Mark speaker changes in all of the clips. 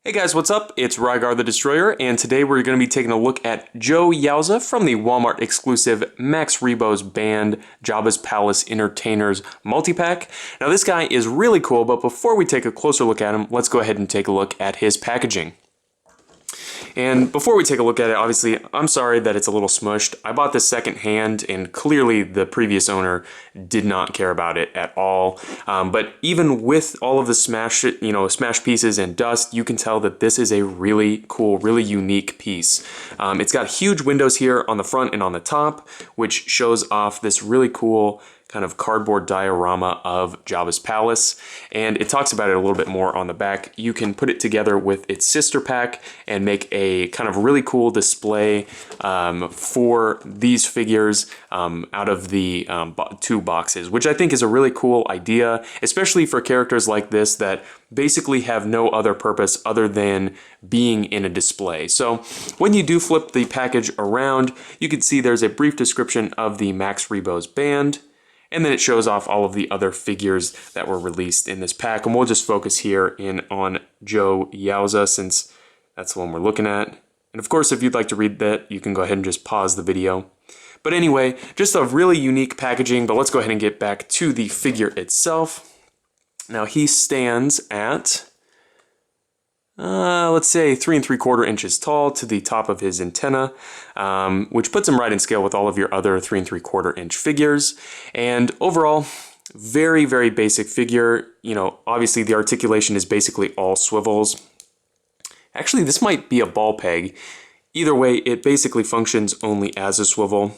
Speaker 1: Hey guys, what's up? It's Rygar the Destroyer, and today we're going to be taking a look at Joh Yowza from the Walmart exclusive Max Rebo's Band Jabba's Palace Entertainers multi-pack. Now this guy is really cool, but before we take a closer look at him, let's go ahead and take a look at his packaging. And before we take a look at it, obviously, I'm sorry that it's a little smushed. I bought this second hand, and clearly the previous owner did not care about it at all. But even with all of the smashed pieces and dust, you can tell that this is a really cool, really unique piece. It's got huge windows here on the front and on the top, which shows off this really cool kind of cardboard diorama of Jabba's palace, and it talks about it a little bit more on the back. You can put it together with its sister pack and make a kind of really cool display for these figures out of the two boxes, which I think is a really cool idea, especially for characters like this that basically have no other purpose other than being in a display. So when you do flip the package around, you can see there's a brief description of the Max Rebo's band, and then it shows off all of the other figures that were released in this pack. And we'll just focus here in on Joh Yowza since that's the one we're looking at. And of course, if you'd like to read that, you can go ahead and just pause the video. But anyway, just a really unique packaging, but let's go ahead and get back to the figure itself. Now he stands at, let's say 3 3/4 inches tall to the top of his antenna, which puts him right in scale with all of your other 3 3/4 inch figures. And overall, very, very basic figure. You know, obviously the articulation is basically all swivels. Actually, this might be a ball peg. Either way, it basically functions only as a swivel.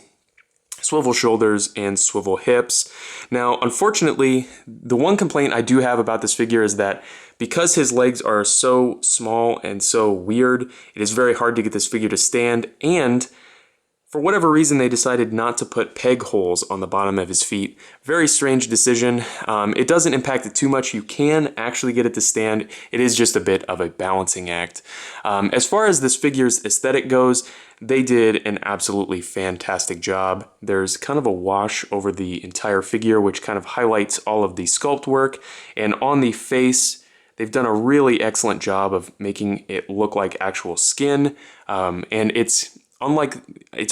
Speaker 1: Swivel shoulders and swivel hips. Now, unfortunately, the one complaint I do have about this figure is that because his legs are so small and so weird, it is very hard to get this figure to stand, and for whatever reason, they decided not to put peg holes on the bottom of his feet. Very strange decision. It doesn't impact it too much. You can actually get it to stand. It is just a bit of a balancing act. As far as this figure's aesthetic goes, they did an absolutely fantastic job. There's kind of a wash over the entire figure, which kind of highlights all of the sculpt work. And on the face, they've done a really excellent job of making it look like actual skin. And it's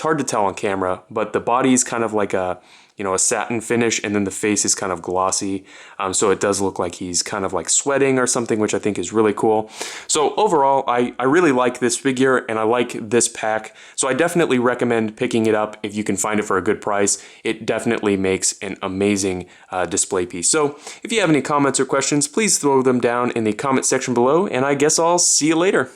Speaker 1: hard to tell on camera, but the body is kind of like a satin finish, and then the face is kind of glossy. So it does look like he's kind of like sweating or something, which I think is really cool. So overall, I really like this figure and I like this pack. So I definitely recommend picking it up if you can find it for a good price. It definitely makes an amazing display piece. So if you have any comments or questions, please throw them down in the comment section below, and I guess I'll see you later.